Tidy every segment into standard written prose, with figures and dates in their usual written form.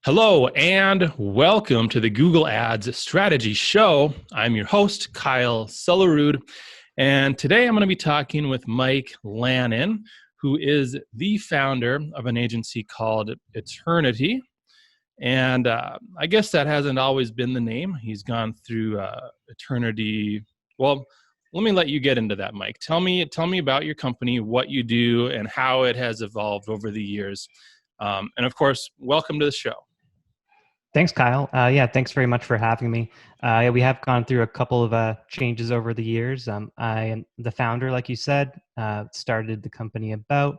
Hello and welcome to the Google Ads Strategy Show. I'm your host, Kyle Sellerud, and today I'm going to be talking with Mike Lannen, who is the founder of an agency called Eternity. And I guess that hasn't always been the name. He's gone through Eternity. Well, let me let you get into that, Mike. Tell me about your company, what you do, and how it has evolved over the years. And of course, welcome to the show. Thanks, Kyle. Thanks very much for having me. We have gone through a couple of changes over the years. I am the founder, like you said, started the company about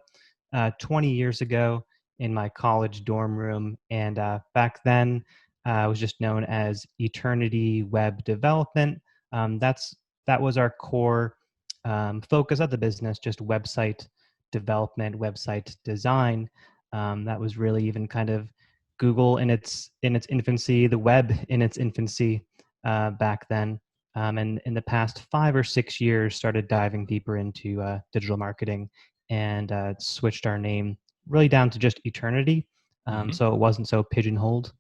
20 years ago in my college dorm room. And back then, I was just known as Eternity Web Development. That was our core focus of the business, just website development, website design. That was really even kind of Google in its infancy, the web in its infancy back then, and in the past 5 or 6 years, started diving deeper into digital marketing and switched our name really down to just Eternity, so it wasn't so pigeonholed.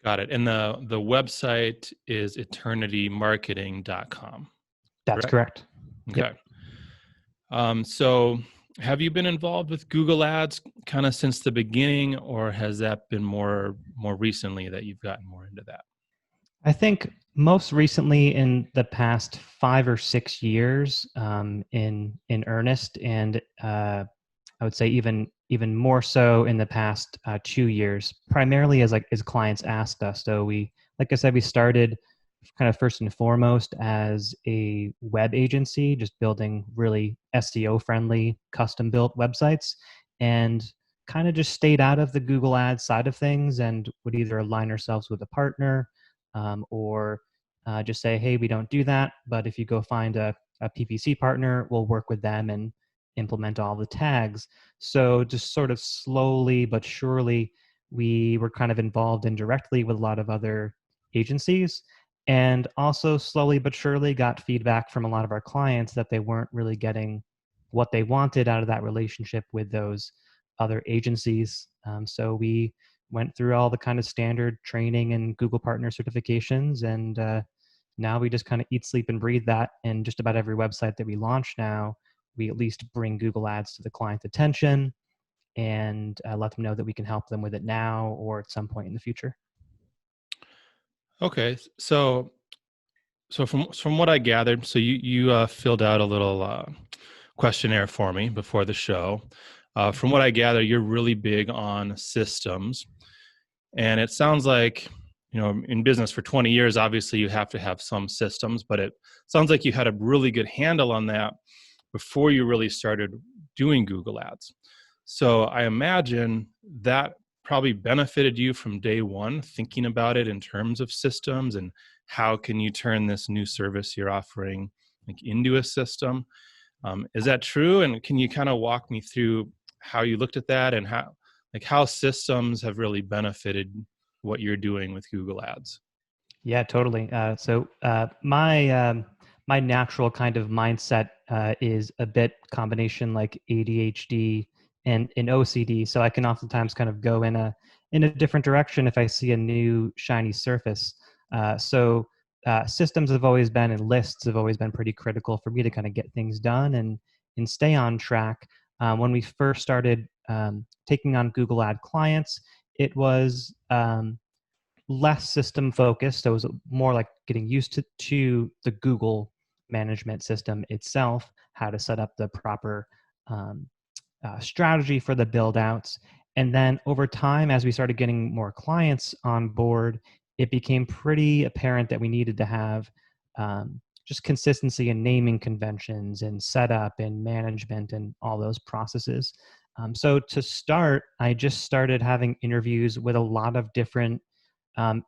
Got it. And the website is eternitymarketing.com. That's correct. Okay. Yep. So have you been involved with Google Ads kind of since the beginning, or has that been more recently that you've gotten more into that? I think most recently in the past 5 or 6 years, in earnest, and I would say even more so in the past 2 years, primarily as clients asked us. So we, like I said, we started kind of first and foremost as a web agency, just building really SEO friendly, custom built websites, and kind of just stayed out of the Google Ads side of things and would either align ourselves with a partner or just say, hey, we don't do that, but if you go find a PPC partner, we'll work with them and implement all the tags. So just sort of slowly but surely, we were kind of involved indirectly with a lot of other agencies, and also slowly but surely got feedback from a lot of our clients that they weren't really getting what they wanted out of that relationship with those other agencies. So we went through all the kind of standard training and Google partner certifications, and now we just kind of eat, sleep, and breathe that. And just about every website that we launch now, we at least bring Google Ads to the client's attention and let them know that we can help them with it now or at some point in the future. Okay, so from what I gathered, so you filled out a little questionnaire for me before the show. From what I gather, you're really big on systems, and it sounds like, you know, in business for 20 years, obviously you have to have some systems, but it sounds like you had a really good handle on that before you really started doing Google Ads. So I imagine that probably benefited you from day one, thinking about it in terms of systems and how can you turn this new service you're offering into a system. Is that true? And can you kind of walk me through how you looked at that and how systems have really benefited what you're doing with Google Ads? Yeah, totally. My natural kind of mindset is a bit combination like ADHD and OCD. So I can oftentimes kind of go in a different direction if I see a new shiny surface. Systems have always been, and lists have always been pretty critical for me to kind of get things done and stay on track. When we first started taking on Google Ad clients, it was less system focused. So it was more like getting used to the Google management system itself, how to set up the proper strategy for the build outs. And then over time, as we started getting more clients on board, it became pretty apparent that we needed to have just consistency in naming conventions and setup and management and all those processes. So to start, I just started having interviews with a lot of different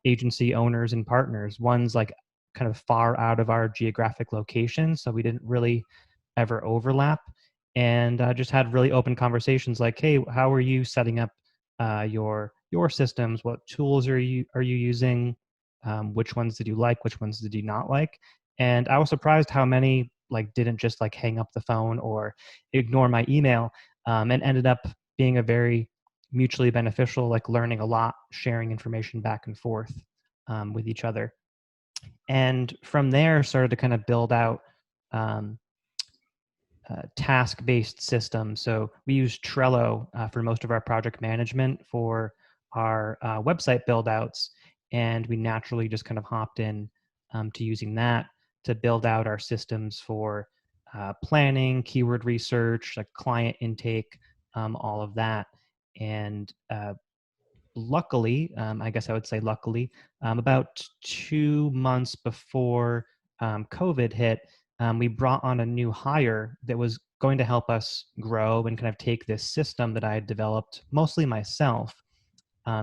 agency owners and partners. One's like kind of far out of our geographic location, so we didn't really ever overlap, and just had really open conversations like, hey, how are you setting up your systems? What tools are you using? Which ones did you like? Which ones did you not like? And I was surprised how many didn't just hang up the phone or ignore my email, and ended up being a very mutually beneficial, like learning a lot, sharing information back and forth with each other. And from there, started to kind of build out um, task-based systems. So we use Trello for most of our project management for our website build-outs, and we naturally just kind of hopped in to using that to build out our systems for planning, keyword research, like client intake, all of that. And luckily, I guess I would say luckily, about 2 months before COVID hit, we brought on a new hire that was going to help us grow and kind of take this system that I had developed mostly myself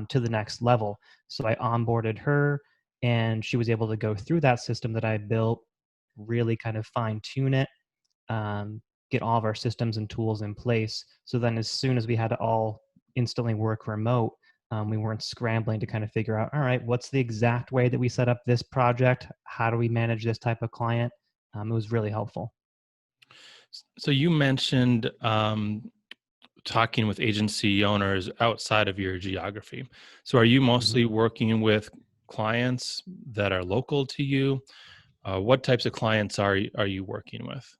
to the next level. So I onboarded her, and she was able to go through that system that I built, really kind of fine tune it, get all of our systems and tools in place. So then, as soon as we had to all instantly work remote, we weren't scrambling to kind of figure out, all right, what's the exact way that we set up this project? How do we manage this type of client? It was really helpful. So you mentioned talking with agency owners outside of your geography. So are you Mhm. mostly working with clients that are local to you? What types of clients are you working with?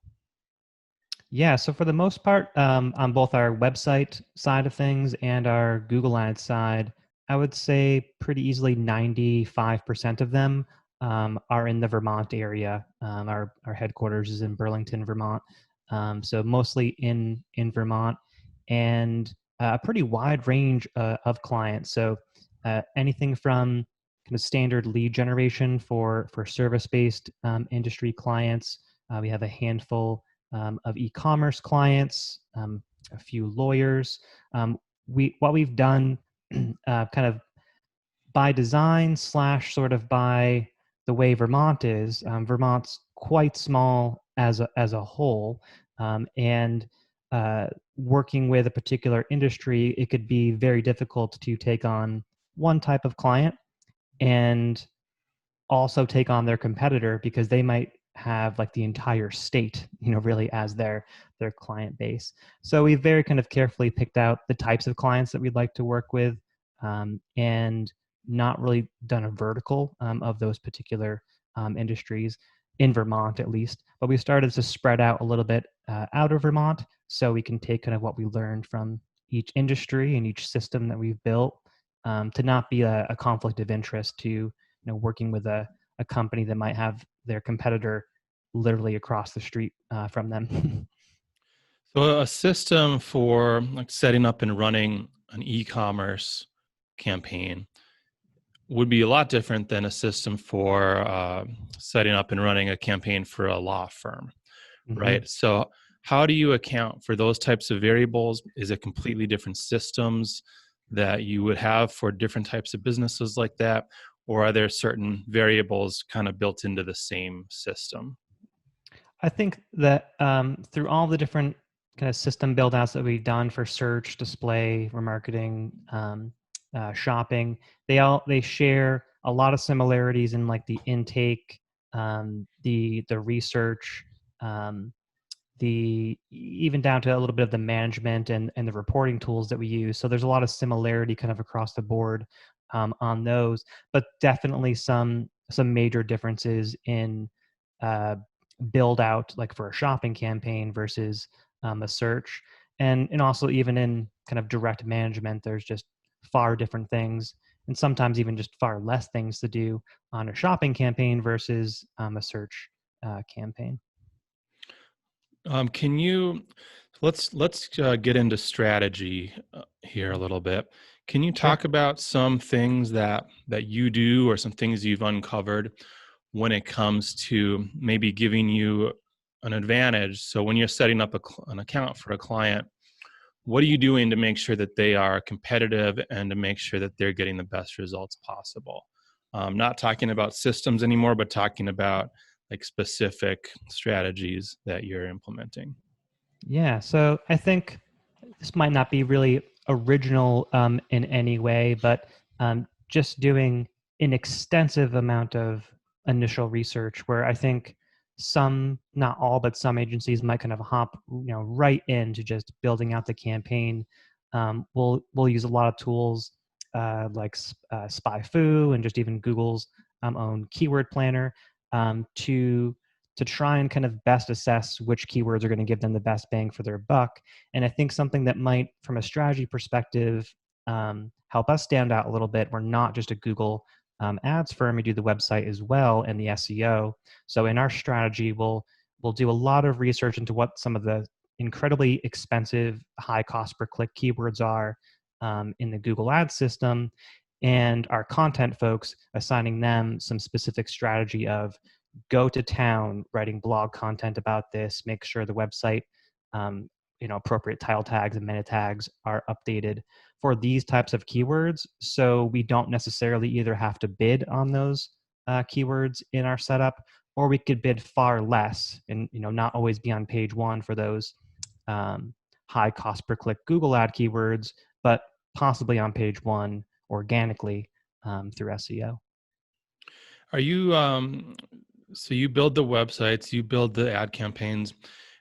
Yeah, so for the most part, on both our website side of things and our Google Ads side, I would say pretty easily 95% of them are in the Vermont area. Our headquarters is in Burlington, Vermont, so mostly in Vermont, and a pretty wide range of clients. So anything from kind of standard lead generation for service-based industry clients. We have a handful of e-commerce clients, a few lawyers. What we've done, kind of by design slash sort of by the way Vermont is. Vermont's quite small as a whole, and working with a particular industry, it could be very difficult to take on one type of client and also take on their competitor, because they might have like the entire state, really as their client base. So we've very kind of carefully picked out the types of clients that we'd like to work with, and not really done a vertical of those particular industries in Vermont, at least. But we started to spread out a little bit out of Vermont, so we can take kind of what we learned from each industry and each system that we've built, to not be a conflict of interest to working with a company that might have their competitor literally across the street from them. So a system for like setting up and running an e-commerce campaign would be a lot different than a system for setting up and running a campaign for a law firm, Hmm. right? So how do you account for those types of variables? Is it completely different systems that you would have for different types of businesses like that? Or are there certain variables kind of built into the same system? I think that through all the different kind of system build outs that we've done for search, display, remarketing, shopping, they share a lot of similarities in like the intake, the research, um, the even down to a little bit of the management and the reporting tools that we use. So there's a lot of similarity kind of across the board on those, but definitely some major differences in uh, build out, like for a shopping campaign versus a search, and also even in kind of direct management, there's just far different things, and sometimes even just far less things to do on a shopping campaign versus a search campaign. Can you let's get into strategy here a little bit. Can you Sure. talk about some things that you do or some things you've uncovered when it comes to maybe giving you an advantage? So when you're setting up an account for a client, what are you doing to make sure that they are competitive and to make sure that they're getting the best results possible? Not talking about systems anymore, but talking about like specific strategies that you're implementing. Yeah, so I think this might not be really original in any way, but just doing an extensive amount of initial research, where I think some, not all, but some agencies might kind of hop, right into just building out the campaign we'll use a lot of tools like SpyFu and just even Google's own keyword planner to try and kind of best assess which keywords are going to give them the best bang for their buck. And I think something that might, from a strategy perspective, help us stand out a little bit. We're not just a Google ads firm. We do the website as well and the SEO. So in our strategy, we'll do a lot of research into what some of the incredibly expensive, high cost per click keywords are in the Google Ads system, and our content folks assigning them some specific strategy of go to town writing blog content about this, make sure the website appropriate title tags and meta tags are updated for these types of keywords, so we don't necessarily either have to bid on those keywords in our setup, or we could bid far less and not always be on page one for those high cost per click Google ad keywords, but possibly on page one organically through SEO. Are you so you build the websites, you build the ad campaigns.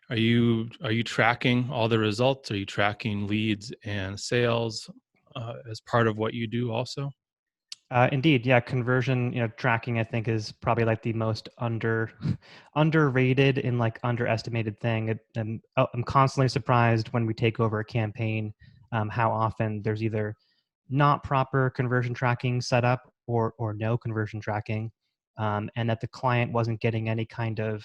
Are you tracking all the results? Are you tracking leads and sales as part of what you do also? Indeed, yeah. Conversion, tracking, I think, is probably like the most underrated and like underestimated thing. I'm constantly surprised when we take over a campaign, how often there's either not proper conversion tracking set up or no conversion tracking, and that the client wasn't getting any kind of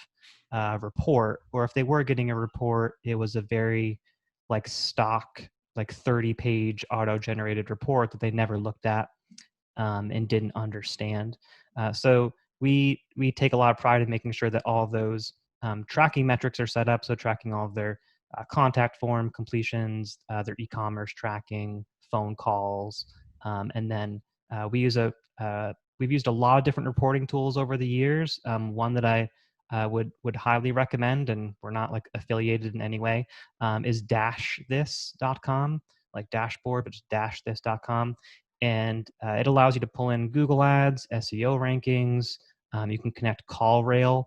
report, or if they were getting a report, it was a very like stock, like 30-page auto-generated report that they never looked at and didn't understand. So we take a lot of pride in making sure that all of those tracking metrics are set up. So tracking all of their contact form completions, their e-commerce tracking, phone calls, and then we've used a lot of different reporting tools over the years. One that I would highly recommend, and we're not like affiliated in any way, is dashthis.com, like dashboard, but just dashthis.com. And it allows you to pull in Google Ads, SEO rankings. You can connect CallRail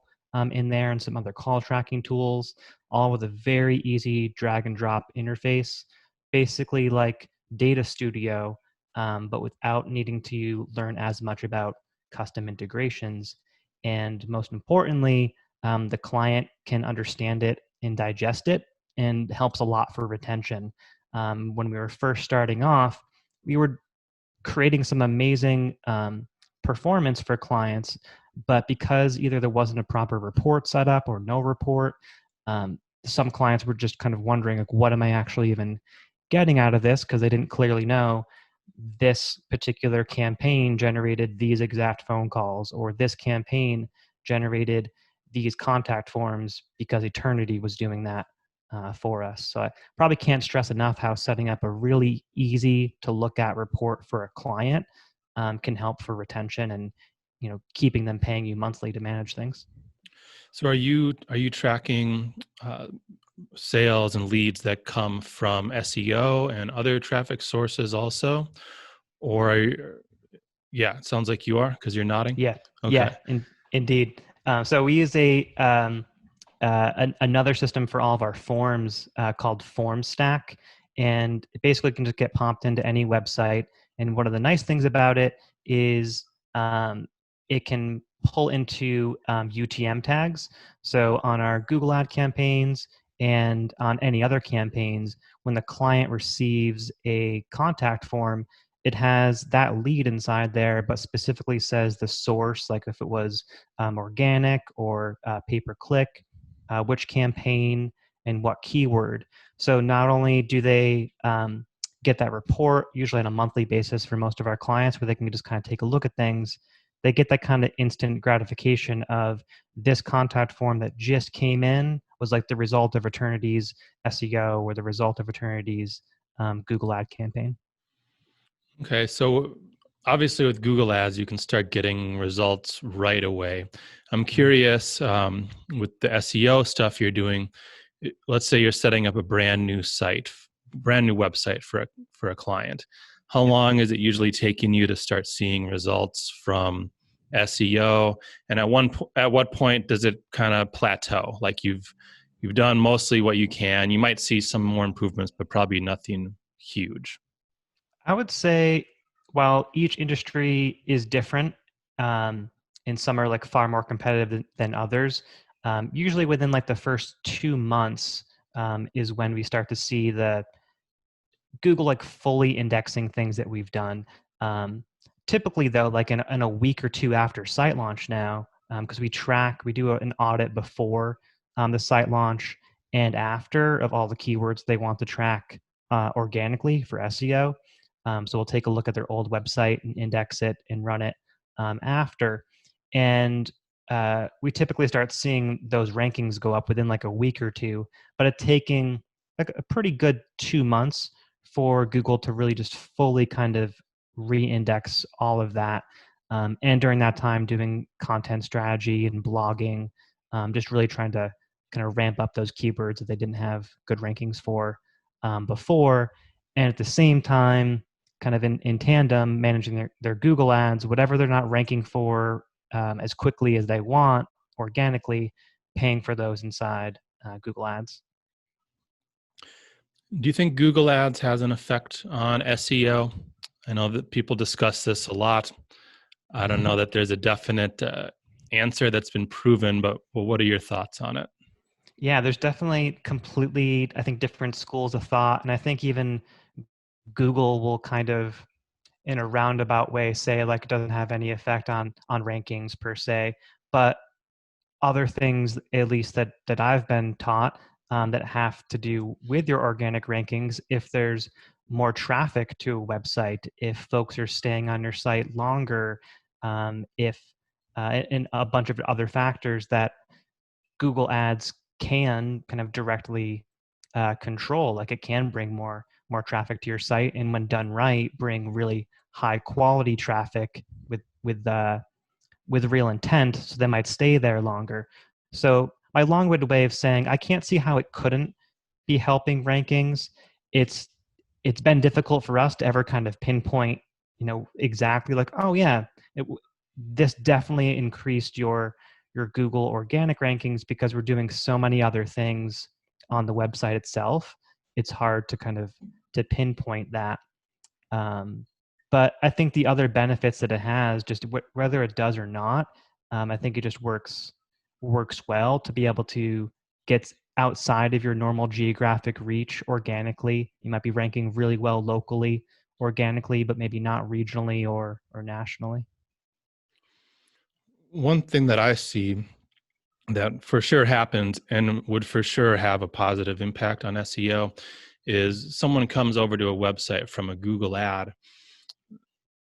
in there and some other call tracking tools, all with a very easy drag and drop interface, basically like Data Studio, but without needing to learn as much about custom integrations. And most importantly, the client can understand it and digest it, and helps a lot for retention. When we were first starting off, we were creating some amazing performance for clients, but because either there wasn't a proper report set up or no report, some clients were just kind of wondering, like, what am I actually even getting out of this? Because they didn't clearly know this particular campaign generated these exact phone calls, or this campaign generated these contact forms because Eternity was doing that for us. So I probably can't stress enough how setting up a really easy to look at report for a client can help for retention and keeping them paying you monthly to manage things. So are you tracking sales and leads that come from SEO and other traffic sources also, or yeah, it sounds like you are because you're nodding. Yeah, Okay. indeed. So we use another system for all of our forms called Formstack, and it basically can just get popped into any website. And one of the nice things about it is it can pull into UTM tags. So on our Google ad campaigns and on any other campaigns, when the client receives a contact form, it has that lead inside there, but specifically says the source, like if it was organic or pay-per-click, which campaign and what keyword. So not only do they get that report, usually on a monthly basis for most of our clients, where they can just kind of take a look at things, they get that kind of instant gratification of this contact form that just came in was like the result of Eternity's SEO or the result of Eternity's Google ad campaign. Okay, so obviously with Google Ads, you can start getting results right away. I'm curious, with the SEO stuff you're doing, let's say you're setting up a brand new site, brand new website for a client. How Yep. long is it usually taking you to start seeing results from SEO? And at what point does it kind of plateau? Like you've done mostly what you can. You might see some more improvements, but probably nothing huge? I would say while each industry is different, um, and some are like far more competitive than others, usually within like the first 2 months is when we start to see the Google like fully indexing things that we've done. Um, Typically, though, like in a week or two after site launch now, because we do an audit before the site launch and after of all the keywords they want to track organically for SEO. So we'll take a look at their old website and index it and run it after. And we typically start seeing those rankings go up within like a week or two, but it's taking like a pretty good 2 months for Google to really just fully kind of re-index all of that. And during that time, doing content strategy and blogging, just really trying to kind of ramp up those keywords that they didn't have good rankings for before. And at the same time, kind of in tandem, managing their Google ads, whatever they're not ranking for as quickly as they want organically, paying for those inside Google ads. Do you think Google Ads has an effect on SEO? I know that people discuss this a lot. I don't know that there's a definite answer that's been proven, but well, what are your thoughts on it? Yeah, there's definitely completely, I think, different schools of thought. And I think even Google will kind of, in a roundabout way, say like it doesn't have any effect on rankings per se. But other things, at least that I've been taught, that have to do with your organic rankings, if there's more traffic to a website, if folks are staying on your site longer, if and a bunch of other factors that Google Ads can kind of directly control. Like it can bring more traffic to your site, and when done right, bring really high quality traffic with real intent, so they might stay there longer. So my long-winded way of saying I can't see how it couldn't be helping rankings. It's it's been difficult for us to ever kind of pinpoint, exactly like, oh yeah, this definitely increased your Google organic rankings because we're doing so many other things on the website itself. It's hard to kind of to pinpoint that. Um, but I think the other benefits that it has, just whether it does or not, I think it just works well to be able to get outside of your normal geographic reach organically. You might be ranking really well locally, organically, but maybe not regionally or nationally. One thing that I see that for sure happens and would for sure have a positive impact on SEO is someone comes over to a website from a Google ad.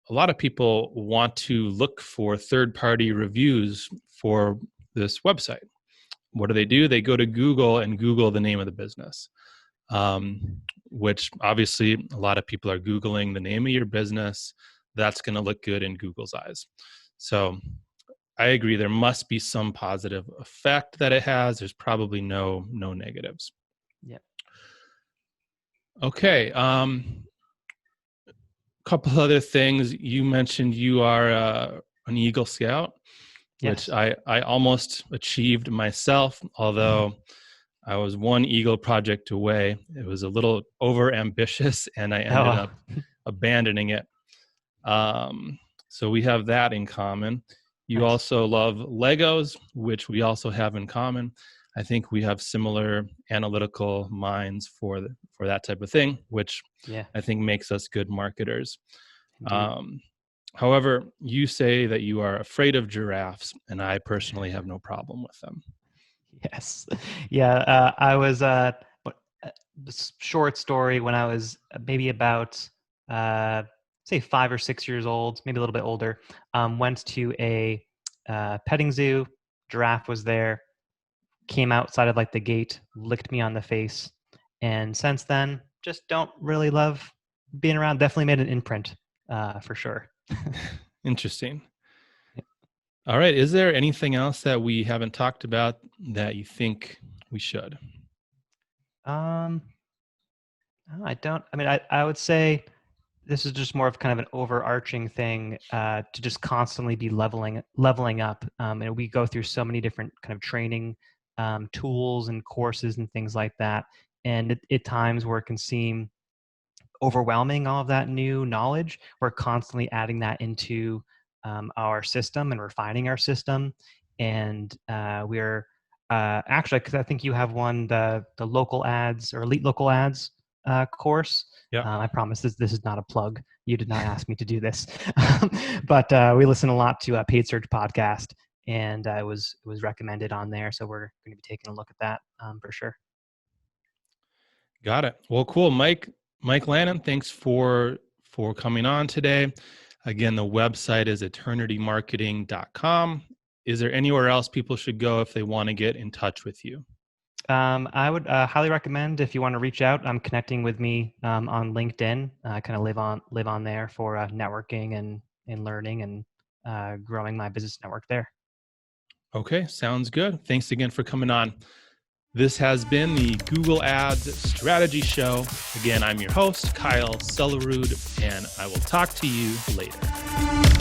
A lot of people want to look for third-party reviews for this website. What do? They go to Google and Google the name of the business, which obviously a lot of people are Googling the name of your business. That's going to look good in Google's eyes. So I agree. There must be some positive effect that it has. There's probably no negatives. Yeah. Okay. Couple other things. You mentioned you are an Eagle Scout, which Yes. I almost achieved myself, although I was one Eagle project away. It was a little over ambitious, and I ended Oh, up abandoning it. Um, so we have that in common. You nice. also love Legos, which we also have in common. I think we have similar analytical minds for that type of thing, which Yeah, I think makes us good marketers. indeed. Um, However, you say that you are afraid of giraffes, and I personally have no problem with them. Yes. Yeah, I was this short story when I was maybe about uh, say 5 or 6 years old, maybe a little bit older. Went to a petting zoo. Giraffe was there. Came outside of like the gate, licked me on the face, and since then, just don't really love being around. Definitely made an imprint for sure. Interesting. All right. Is there anything else that we haven't talked about that you think we should? Um, I don't. I mean, I would say this is just more of kind of an overarching thing to just constantly be leveling up. And we go through so many different kind of training tools and courses and things like that. And at times where it can seem overwhelming all of that new knowledge. We're constantly adding that into our system and refining our system. And we're actually, because I think you have the local ads or elite local ads course. Yeah. I promise this is not a plug. You did not ask me to do this, but we listen a lot to a Paid Search podcast, and it was recommended on there. So we're going to be taking a look at that for sure. Got it. Well, cool. Mike Lannen, thanks for coming on today. Again, the website is eternitymarketing.com. Is there anywhere else people should go if they want to get in touch with you? I would highly recommend, if you want to reach out, connecting with me on LinkedIn. I kind of live on there for networking and learning and growing my business network there. Okay, sounds good. Thanks again for coming on. This has been the Google Ads Strategy Show. Again, I'm your host, Kyle Sellerud, and I will talk to you later.